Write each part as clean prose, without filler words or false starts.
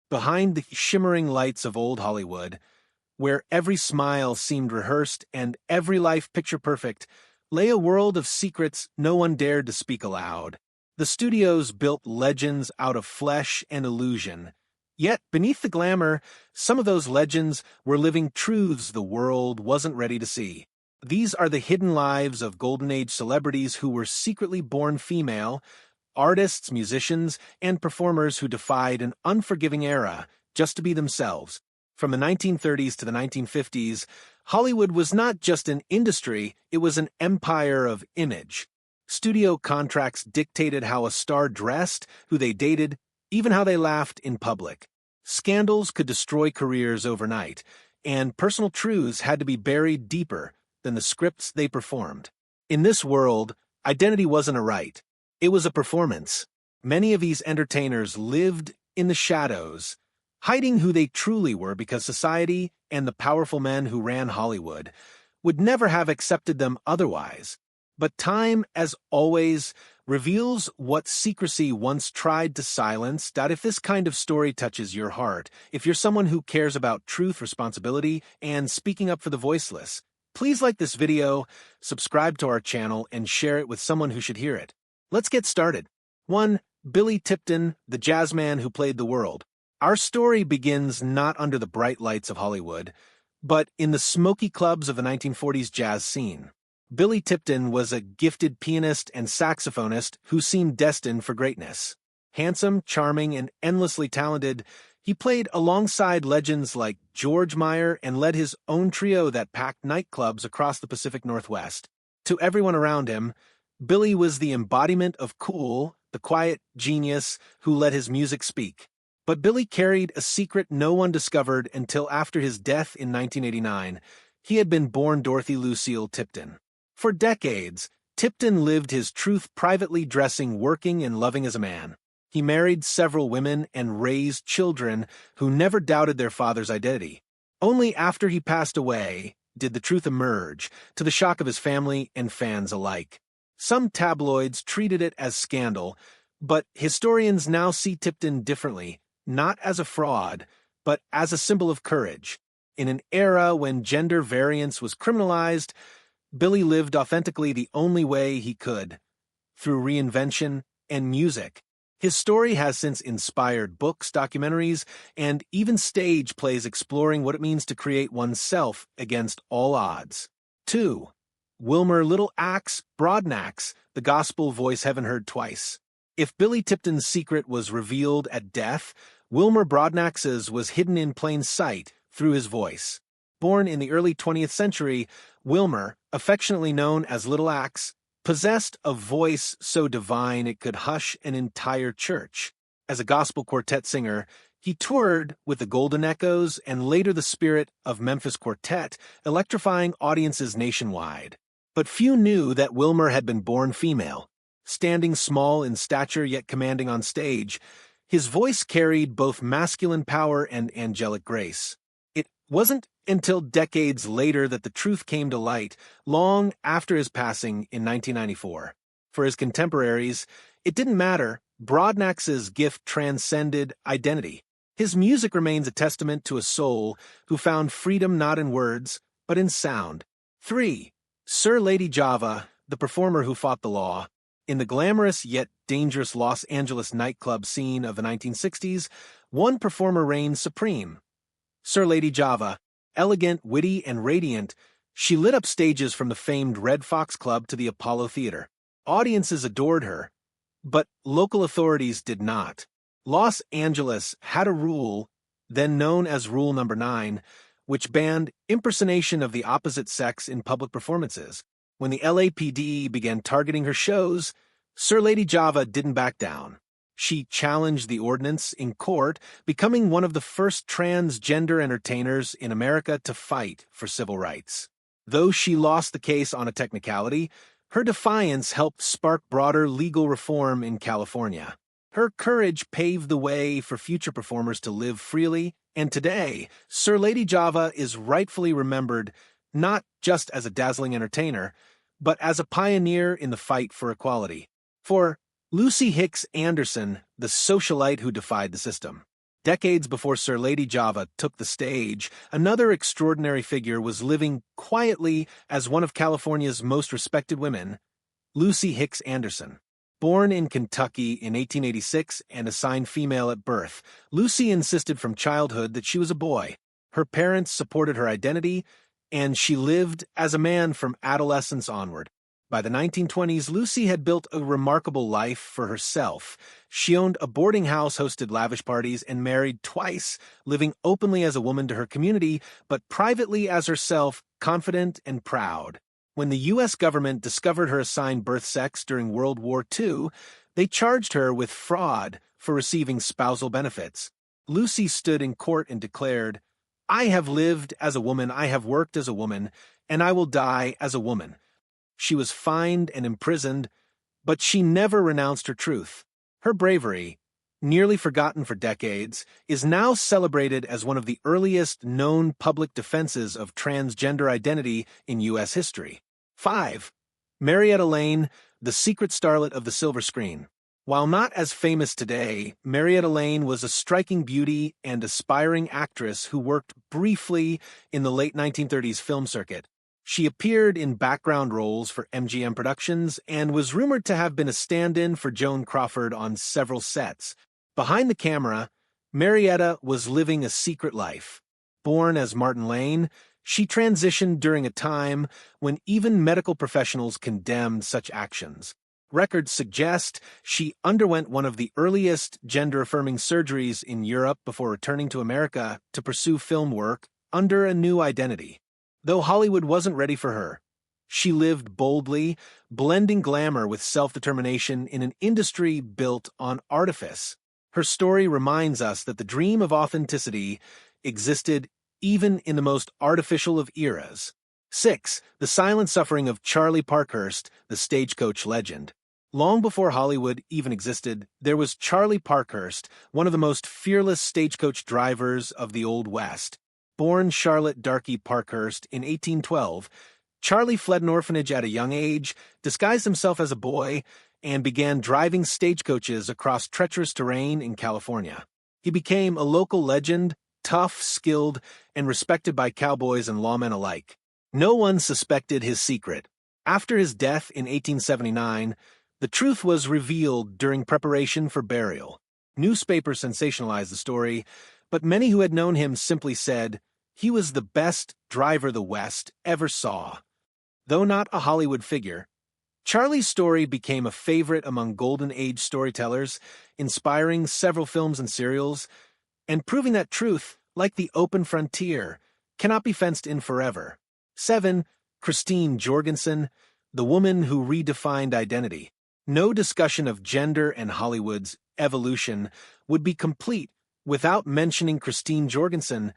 Behind the shimmering lights of old Hollywood, where every smile seemed rehearsed and every life picture-perfect, lay a world of secrets no one dared to speak aloud. The studios built legends out of flesh and illusion. Yet, beneath the glamour, some of those legends were living truths the world wasn't ready to see. These are the hidden lives of Golden Age celebrities who were secretly born female, artists, musicians, and performers who defied an unforgiving era just to be themselves. From the 1930s to the 1950s, Hollywood was not just an industry, it was an empire of image. Studio contracts dictated how a star dressed, who they dated, even how they laughed in public. Scandals could destroy careers overnight, and personal truths had to be buried deeper than the scripts they performed. In this world, identity wasn't a right. It was a performance. Many of these entertainers lived in the shadows, hiding who they truly were because society and the powerful men who ran Hollywood would never have accepted them otherwise. But time, as always, reveals what secrecy once tried to silence. If this kind of story touches your heart, if you're someone who cares about truth, responsibility, and speaking up for the voiceless, please like this video, subscribe to our channel, and share it with someone who should hear it. Let's get started. 1. Billy Tipton, the jazz man who played the world. Our story begins not under the bright lights of Hollywood, but in the smoky clubs of the 1940s jazz scene. Billy Tipton was a gifted pianist and saxophonist who seemed destined for greatness. Handsome, charming, and endlessly talented, he played alongside legends like George Meyer and led his own trio that packed nightclubs across the Pacific Northwest. To everyone around him, Billy was the embodiment of cool, the quiet genius who let his music speak. But Billy carried a secret no one discovered until after his death in 1989. He had been born Dorothy Lucille Tipton. For decades, Tipton lived his truth privately, dressing, working, and loving as a man. He married several women and raised children who never doubted their father's identity. Only after he passed away did the truth emerge, to the shock of his family and fans alike. Some tabloids treated it as scandal, but historians now see Tipton differently, not as a fraud, but as a symbol of courage. In an era when gender variance was criminalized, Billy lived authentically the only way he could, through reinvention and music. His story has since inspired books, documentaries, and even stage plays exploring what it means to create oneself against all odds. 2. Wilmer Little Axe Broadnax, the gospel voice heaven heard twice. If Billy Tipton's secret was revealed at death, Wilmer Broadnax's was hidden in plain sight through his voice. Born in the early 20th century, Wilmer, affectionately known as Little Axe, possessed a voice so divine it could hush an entire church. As a gospel quartet singer, he toured with the Golden Echoes and later the Spirit of Memphis Quartet, electrifying audiences nationwide. But few knew that Wilmer had been born female. Standing small in stature yet commanding on stage, his voice carried both masculine power and angelic grace. It wasn't until decades later that the truth came to light, long after his passing in 1994. For his contemporaries, it didn't matter. Broadnax's gift transcended identity. His music remains a testament to a soul who found freedom not in words, but in sound. 3. Sir Lady Java, the performer who fought the law. In the glamorous yet dangerous Los Angeles nightclub scene of the 1960s, one performer reigned supreme. Sir Lady Java. Elegant, witty, and radiant, she lit up stages from the famed Red Fox Club to the Apollo Theater. Audiences adored her, but local authorities did not. Los Angeles had a rule, then known as Rule Number 9, which banned impersonation of the opposite sex in public performances. When the LAPD began targeting her shows, Sir Lady Java didn't back down. She challenged the ordinance in court, becoming one of the first transgender entertainers in America to fight for civil rights. Though she lost the case on a technicality, her defiance helped spark broader legal reform in California. Her courage paved the way for future performers to live freely, and today, Sir Lady Java is rightfully remembered not just as a dazzling entertainer, but as a pioneer in the fight for equality. For Lucy Hicks Anderson, the socialite who defied the system. Decades before Sir Lady Java took the stage, another extraordinary figure was living quietly as one of California's most respected women, Lucy Hicks Anderson. Born in Kentucky in 1886 and assigned female at birth, Lucy insisted from childhood that she was a boy. Her parents supported her identity, and she lived as a man from adolescence onward. By the 1920s, Lucy had built a remarkable life for herself. She owned a boarding house, hosted lavish parties, and married twice, living openly as a woman to her community, but privately as herself, confident and proud. When the U.S. government discovered her assigned birth sex during World War II, they charged her with fraud for receiving spousal benefits. Lucy stood in court and declared, "I have lived as a woman, I have worked as a woman, and I will die as a woman." She was fined and imprisoned, but she never renounced her truth. Her bravery, nearly forgotten for decades, is now celebrated as one of the earliest known public defenses of transgender identity in U.S. history. 5. Marietta Lane, the secret starlet of the silver screen. While not as famous today, Marietta Lane was a striking beauty and aspiring actress who worked briefly in the late 1930s film circuit. She appeared in background roles for MGM Productions and was rumored to have been a stand-in for Joan Crawford on several sets. Behind the camera, Marietta was living a secret life. Born as Martin Lane, she transitioned during a time when even medical professionals condemned such actions. Records suggest she underwent one of the earliest gender-affirming surgeries in Europe before returning to America to pursue film work under a new identity. Though Hollywood wasn't ready for her, she lived boldly, blending glamour with self-determination in an industry built on artifice. Her story reminds us that the dream of authenticity existed even in the most artificial of eras. 6. The silent suffering of Charlie Parkhurst, the stagecoach legend. Long before Hollywood even existed, there was Charlie Parkhurst, one of the most fearless stagecoach drivers of the Old West. Born Charlotte Darky Parkhurst in 1812, Charlie fled an orphanage at a young age, disguised himself as a boy, and began driving stagecoaches across treacherous terrain in California. He became a local legend, tough, skilled, and respected by cowboys and lawmen alike. No one suspected his secret. After his death in 1879, the truth was revealed during preparation for burial. Newspapers sensationalized the story, but many who had known him simply said, "He was the best driver the West ever saw." Though not a Hollywood figure, Charlie's story became a favorite among Golden Age storytellers, inspiring several films and serials, and proving that truth, like the open frontier, cannot be fenced in forever. 7. Christine Jorgensen, the woman who redefined identity. No discussion of gender and Hollywood's evolution would be complete without mentioning Christine Jorgensen,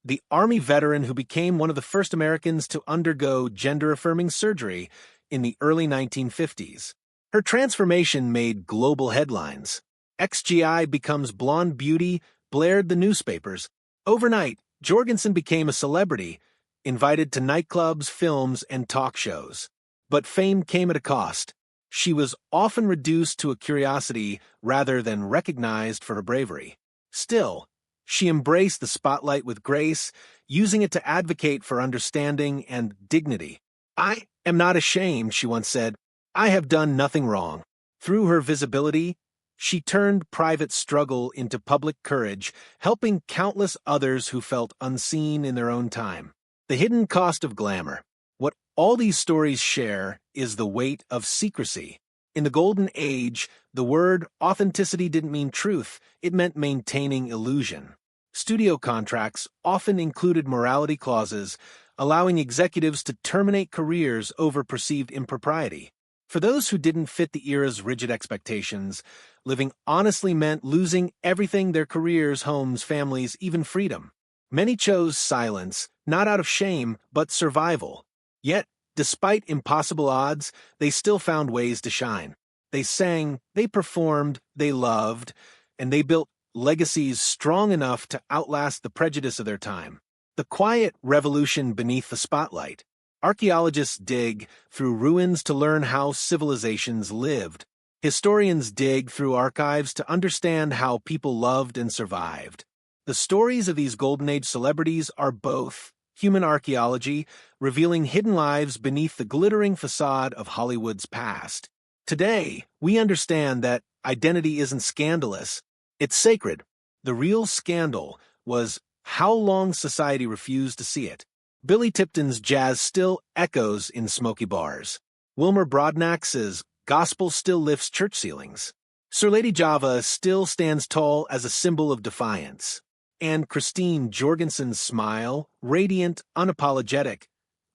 the Army veteran who became one of the first Americans to undergo gender-affirming surgery in the early 1950s. Her transformation made global headlines. XGI becomes blonde beauty blared the newspapers. Overnight, Jorgensen became a celebrity, invited to nightclubs, films, and talk shows. But fame came at a cost. She was often reduced to a curiosity rather than recognized for her bravery. Still, she embraced the spotlight with grace, using it to advocate for understanding and dignity. "I am not ashamed," she once said. "I have done nothing wrong." Through her visibility, she turned private struggle into public courage, helping countless others who felt unseen in their own time. The hidden cost of glamour. What all these stories share is the weight of secrecy. In the Golden Age, the word authenticity didn't mean truth, it meant maintaining illusion. Studio contracts often included morality clauses, allowing executives to terminate careers over perceived impropriety. For those who didn't fit the era's rigid expectations, living honestly meant losing everything: their careers, homes, families, even freedom. Many chose silence, not out of shame, but survival. Yet, despite impossible odds, they still found ways to shine. They sang, they performed, they loved, and they built legacies strong enough to outlast the prejudice of their time. The quiet revolution beneath the spotlight. Archaeologists dig through ruins to learn how civilizations lived. Historians dig through archives to understand how people loved and survived. The stories of these Golden Age celebrities are both human archaeology, revealing hidden lives beneath the glittering facade of Hollywood's past. Today, we understand that identity isn't scandalous, it's sacred. The real scandal was how long society refused to see it. Billy Tipton's jazz still echoes in smoky bars. Wilmer Broadnax's gospel still lifts church ceilings. Sir Lady Java still stands tall as a symbol of defiance. And Christine Jorgensen's smile, radiant, unapologetic,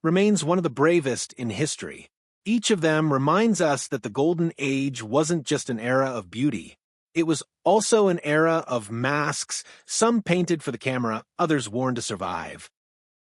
remains one of the bravest in history. Each of them reminds us that the Golden Age wasn't just an era of beauty. It was also an era of masks, some painted for the camera, others worn to survive.